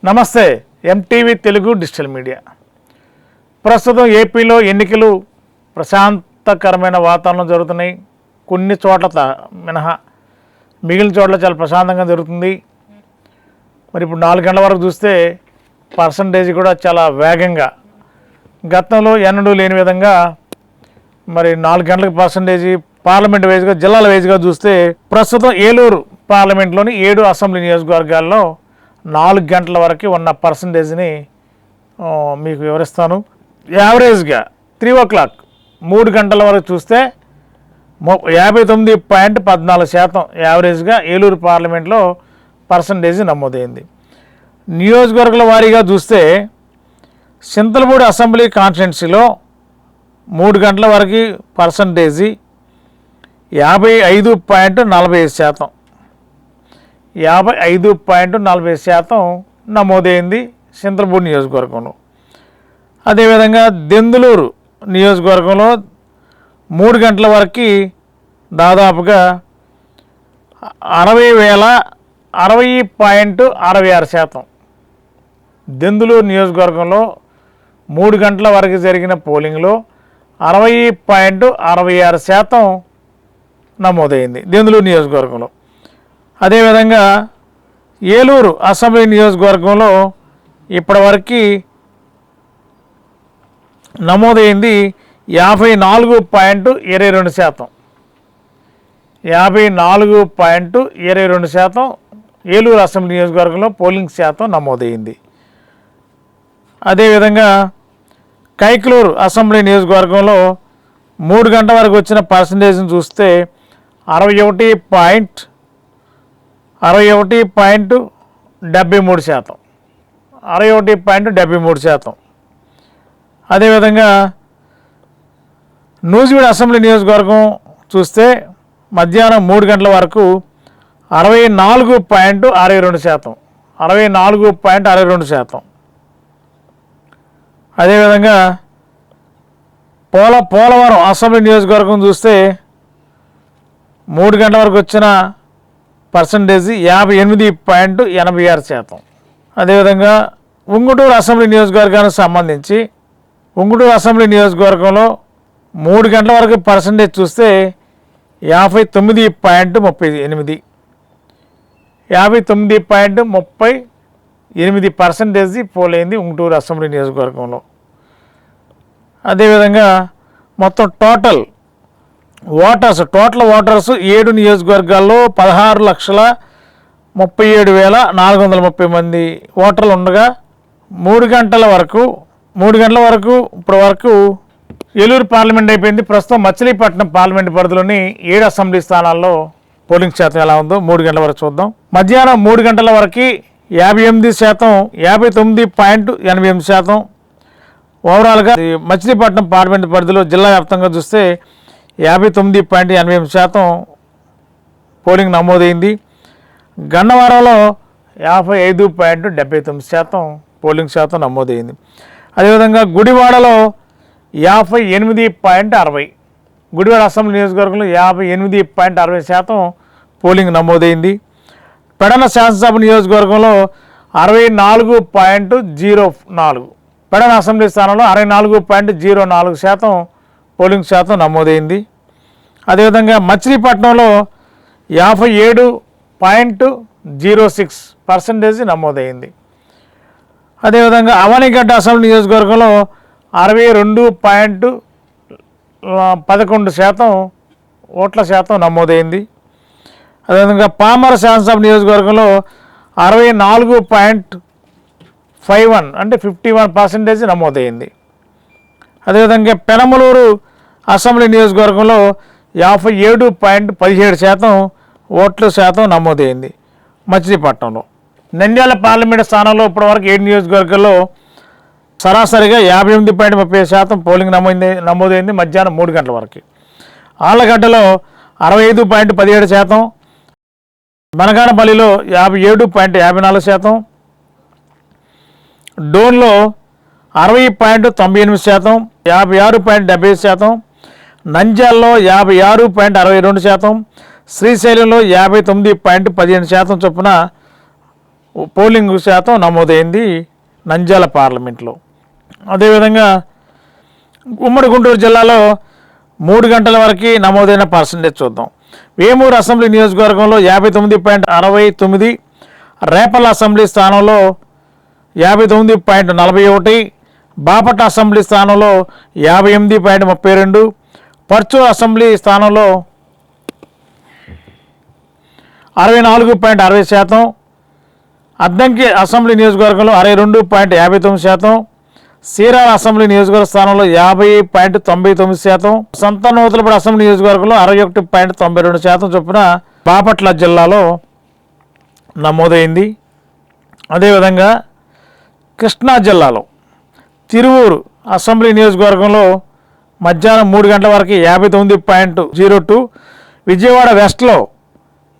నమస్తే. MTV Telugu digital media. ప్రస్తుతం ఏపీలో ఎన్నికలు ప్రశాంతకరమైన వాతావరణం జరుగుతున్నాయి. కొన్ని చోట్ల మినహా మిగిలిన చోట్ల చాలా ప్రశాంతంగా జరుగుతుంది. మరి ఇప్పుడు 4 గంటల వరకు చూస్తే పర్సంటేజ్ కూడా చాలా వేగంగా, గతంలో ఎన్నడూ లేని విధంగా మరి 4 గంటలకు పర్సంటేజీ పార్లమెంట్ వైజ్గా, జిల్లాల వైజ్గా చూస్తే ప్రస్తుతం ఏలూరు పార్లమెంట్లోని 7 అసెంబ్లీ నియోజకవర్గాల్లో 4 గంటల వరకు ఉన్న పర్సంటేజ్ని మీకు వివరిస్తాను. యావరేజ్గా 3 o'clock 3 గంటల వరకు చూస్తే 59.14% యావరేజ్గా ఏలూరు పార్లమెంట్లో పర్సంటేజ్ నమోదైంది. నియోజకవర్గాల వారీగా చూస్తే చింతలపూడి అసెంబ్లీ కాన్స్టిట్యున్సీలో 3 గంటల వరకు పర్సంటేజీ 55.45%. 55.40% నమోదైంది చింతలపూడి నియోజకవర్గంలో. అదేవిధంగా దెందులూరు నియోజకవర్గంలో 3 గంటల వరకు దాదాపుగా 60,60.66%. దెందులూరు నియోజకవర్గంలో 3 గంటల వరకు జరిగిన పోలింగ్లో 60.66% నమోదైంది దెందులూరు నియోజకవర్గంలో. అదేవిధంగా ఏలూరు అసెంబ్లీ నియోజకవర్గంలో ఇప్పటివరకు నమోదైంది 54.22%. 54.22% ఏలూరు అసెంబ్లీ నియోజకవర్గంలో పోలింగ్ శాతం నమోదైంది. అదేవిధంగా కైకలూరు అసెంబ్లీ నియోజకవర్గంలో 3 గంటల వరకు వచ్చిన పర్సంటేజ్ని చూస్తే 61.73%. 61.73%. అదేవిధంగా నూజివీడు అసెంబ్లీ నియోజకవర్గం చూస్తే మధ్యాహ్నం 3 గంటల వరకు 64.62%. 64.62%. అదేవిధంగా పోలవరం అసెంబ్లీ నియోజకవర్గం చూస్తే 3 గంటల వరకు వచ్చిన పర్సంటేజ్ 58.86%. అదేవిధంగా ఉంగుటూరు అసెంబ్లీ నియోజకవర్గానికి సంబంధించి ఉంగుటూరు అసెంబ్లీ నియోజకవర్గంలో 3 గంటల వరకు పర్సంటేజ్ చూస్తే 59.38. 59.38% పోలైంది ఉంగుటూరు అసెంబ్లీ నియోజకవర్గంలో. అదేవిధంగా మొత్తం టోటల్ ఓటర్స్ 7 నియోజకవర్గాల్లో 16,37,430 మంది ఓటర్లు ఉండగా 3 గంటల వరకు ఇప్పటి వరకు ఏలూరు పార్లమెంట్ అయిపోయింది. ప్రస్తుతం మచిలీపట్నం పార్లమెంట్ పరిధిలోని 7 అసెంబ్లీ స్థానాల్లో పోలింగ్ శాతం ఎలా ఉందో 3 గంటల వరకు చూద్దాం. మధ్యాహ్నం 3 గంటల వరకు 58%, 59.88%. ఓవరాల్గా మచిలీపట్నం పార్లమెంట్ పరిధిలో జిల్లా వ్యాప్తంగా చూస్తే 59.88% పోలింగ్ నమోదైంది. గన్నవరంలో 55.79% పోలింగ్ శాతం నమోదైంది. అదేవిధంగా గుడివాడలో 58.60, గుడివాడ అసెంబ్లీ నియోజకవర్గంలో 58.60% పోలింగ్ నమోదైంది. పెడన శాసనసభ నియోజకవర్గంలో 64.04, పెడన అసెంబ్లీ స్థానంలో 64.04% పోలింగ్ శాతం నమోదైంది. అదేవిధంగా మచిలీపట్నంలో 57.06% నమోదైంది. అదేవిధంగా అవనిగడ్డ అసెంబ్లీ నియోజకవర్గంలో 62.11% ఓట్ల శాతం నమోదైంది. అదేవిధంగా పామర శాసనసభ నియోజకవర్గంలో 64.51 అంటే 51% నమోదైంది. అదేవిధంగా పెనమలూరు అసెంబ్లీ నియోజకవర్గంలో 57.17% ఓట్ల శాతం నమోదైంది మచిలీపట్నంలో. నంద్యాల పార్లమెంటు స్థానంలో ఇప్పటివరకు 7 నియోజకవర్గాల్లో సరాసరిగా 58.30% పోలింగ్ నమోదైంది మధ్యాహ్నం 3 గంటల వరకు. ఆళ్లగడ్డలో 65.17%, బనగానపల్లిలో 57.54%, డోన్లో 60.98%, 56.70%, నంద్యాలలో 56.62%, శ్రీశైలంలో 59.15% చొప్పున పోలింగ్ శాతం నమోదైంది నంద్యాల పార్లమెంట్లో. అదేవిధంగా ఉమ్మడి గుంటూరు జిల్లాలో 3 గంటల వరకు నమోదైన పర్సంటేజ్ చూద్దాం. వేమూరు అసెంబ్లీ నియోజకవర్గంలో 59.69, రేపల్ల అసెంబ్లీ స్థానంలో 59.41, బాపట్ల అసెంబ్లీ స్థానంలో 58.32, పర్చూరు అసెంబ్లీ స్థానంలో 64.60%, అద్దంకి అసెంబ్లీ నియోజకవర్గంలో 62.59%, సీరాల అసెంబ్లీ నియోజకవర్గ స్థానంలో 50.99%, సంతానోతులపూడి అసెంబ్లీ నియోజకవర్గంలో 61.92% చొప్పున బాపట్ల జిల్లాలో నమోదైంది. అదేవిధంగా కృష్ణా జిల్లాలో తిరువూరు అసెంబ్లీ నియోజకవర్గంలో మధ్యాహ్నం 3 గంటల వరకు 59.02, విజయవాడ వెస్ట్లో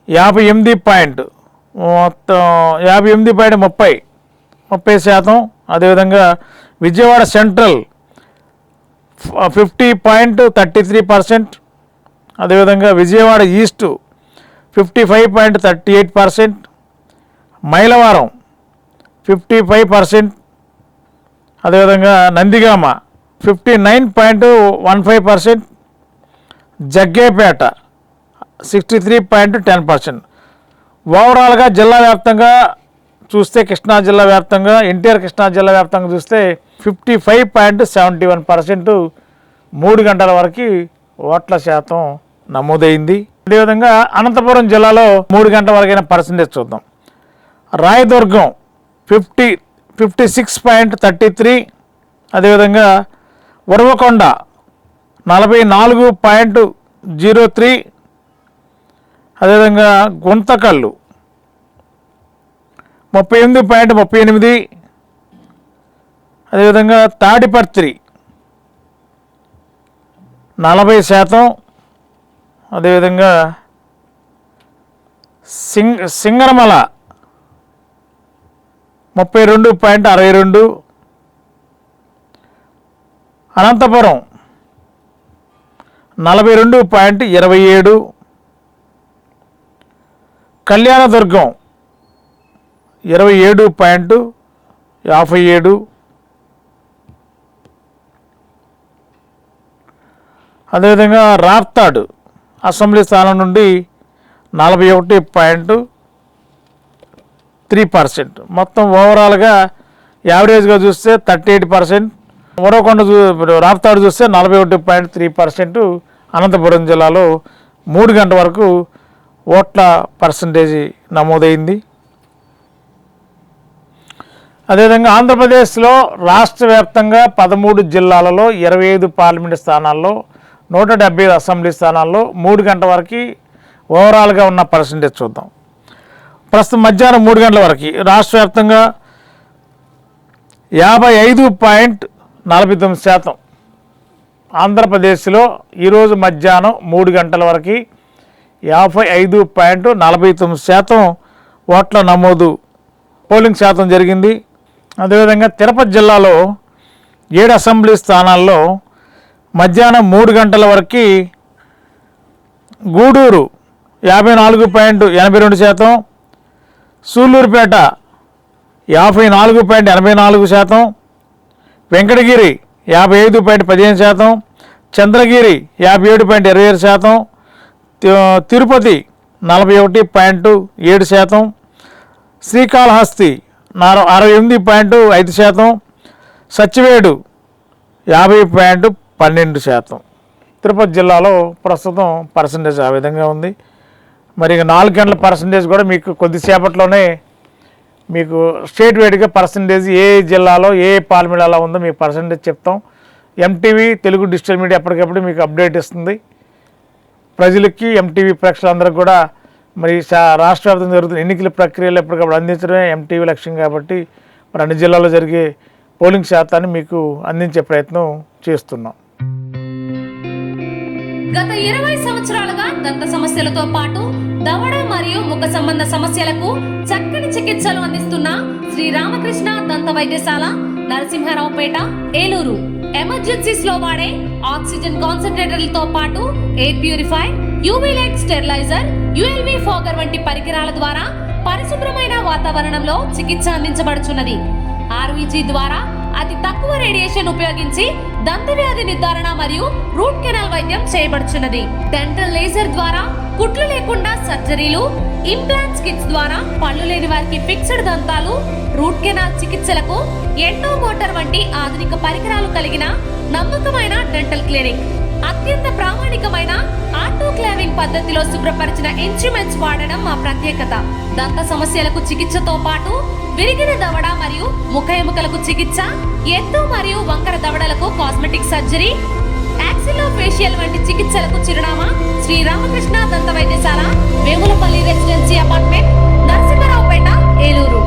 58.30%, అదేవిధంగా విజయవాడ సెంట్రల్ 50.33%, అదేవిధంగా విజయవాడ ఈస్ట్ 55.38%, మైలవరం 55%, అదేవిధంగా నందిగామ 59.15%, జగ్గేపేట 63.10%. ఓవరాల్గా జిల్లా వ్యాప్తంగా చూస్తే కృష్ణా జిల్లా వ్యాప్తంగా ఎన్టీఆర్ కృష్ణా జిల్లా వ్యాప్తంగా చూస్తే 55.71% 3 గంటల వరకు ఓట్ల శాతం నమోదైంది. అదేవిధంగా అనంతపురం జిల్లాలో 3 గంటల వరకైన పర్సంటేజ్ చూద్దాం. రాయదుర్గం 56.33, అదేవిధంగా ఉరవకొండ 44.03, అదేవిధంగా గుంతకల్లు 38.38, అదేవిధంగా తాడిపత్రి 40%, అదేవిధంగా సింగనమల 32.62, అనంతపురం 42.27, కళ్యాణదుర్గం 27.57, అదేవిధంగా రాప్తాడు అసెంబ్లీ స్థానం నుండి 41.3%. మొత్తం ఓవరాల్గా యావరేజ్గా చూస్తే 38%, ఉరవకొండ రాప్తాడు చూస్తే 41.3%. అనంతపురం జిల్లాలో 3 గంటల వరకు ఓట్ల పర్సంటేజీ నమోదైంది. అదేవిధంగా ఆంధ్రప్రదేశ్లో రాష్ట్ర వ్యాప్తంగా 13 జిల్లాలలో 25 పార్లమెంటు స్థానాల్లో 175 అసెంబ్లీ స్థానాల్లో 3 గంటల వరకు ఓవరాల్గా ఉన్న పర్సంటేజ్ చూద్దాం. ప్రస్తుతం మధ్యాహ్నం 3 గంటల వరకు రాష్ట్ర వ్యాప్తంగా 55.49%. ఆంధ్రప్రదేశ్లో ఈరోజు మధ్యాహ్నం 3 గంటల వరకు 55.49% ఓట్ల నమోదు పోలింగ్ శాతం జరిగింది. అదేవిధంగా తిరుపతి జిల్లాలో 7 అసెంబ్లీ స్థానాల్లో మధ్యాహ్నం 3 గంటల వరకు గూడూరు 54.82%, సూళ్ళూరుపేట 54.84%, వెంకటగిరి 55.15%, చంద్రగిరి 57.27%, తిరుపతి 41.7%, శ్రీకాళహస్తి 68.5%, సచ్చివేడు 50.12%. తిరుపతి జిల్లాలో ప్రస్తుతం పర్సంటేజ్ ఆ విధంగా ఉంది. మరి 4 గంటల పర్సంటేజ్ కూడా మీకు కొద్దిసేపట్లోనే మీకు స్టేట్ వైడ్గా పర్సంటేజ్ ఏ జిల్లాలో ఏ పార్లమెంట్లో ఉందో మీకు పర్సంటేజ్ చెప్తాం. ఎంటీవీ తెలుగు డిజిటల్ మీడియా ఎప్పటికప్పుడు మీకు అప్డేట్ ఇస్తుంది. ప్రజలకి ఎంటీవీ ప్రేక్షకులందరికీ కూడా మరి రాష్ట్ర వ్యాప్తంగా జరుగుతున్న ఎన్నికల ప్రక్రియలు ఎప్పటికప్పుడు అందించడమే ఎంటీవీ లక్ష్యం. కాబట్టి మరి అన్ని జిల్లాల్లో జరిగే పోలింగ్ శాతాన్ని మీకు అందించే ప్రయత్నం చేస్తున్నాం. గత 20 సంవత్సరాలుగా దంత సమస్యలతో పాటు దవడ మరియు ముఖ సంబంధ సమస్యలకు చక్కని చికిత్సలు అందిస్తున్న శ్రీ రామకృష్ణ దంత వైద్యశాల, నరసింహారావుపేట, ఏలూరు. ఎమర్జెన్సీస్ లో వాడే ఆక్సిజన్ కాన్సంట్రేటర్లతో పాటు air purify, UV light steriliser, ULV fogger వంటి పరికరాల ద్వారా పరిశుభ్రమైన వాతావరణంలో చికిత్స అందించబడుచున్నది. RVG ద్వారా అతి తక్కువ రేడియేషన్ ఉపయోగించి దంతవ్యాధి నిర్ధారణ మరియు రూట్ కెనాల్ వైద్యం చేయబడుచున్నది. డెంటల్ లేజర్ ద్వారా కుట్లు లేకుండా సర్జరీలు, ఇంప్లాంట్స్ కిట్స్ ద్వారా పళ్ళు లేని వారికి ఫిక్స్డ్ దంతాలు, రూట్ కెనాల్ చికిత్సలకు ఎండో మోటార్ వంటి ఆధునిక పరికరాలు కలిగిన నమ్మకమైన డెంటల్ క్లినిక్. అత్యంత ప్రామాణికమైన ఆటోక్లావింగ్ పద్ధతిలో శుభ్రపరిచిన ఇన్స్ట్రుమెంట్స్ వాడడం మా ప్రత్యేకత. దంత సమస్యలకు చికిత్సతో పాటు విరిగిన దవడ మరియు ముఖ ఎముకలకు చికిత్స, ఎత్తు మరియు వంకర దవడలకు కాస్మెటిక్ సర్జరీ, యాక్సిలోఫేషియల్ వంటి చికిత్సలకు చిరునామా శ్రీ రామకృష్ణ దంత వైద్యశాల, వేములపల్లి రెసిడెన్సీ అపార్ట్మెంట్, నరసింహారావుపేట, ఏలూరు.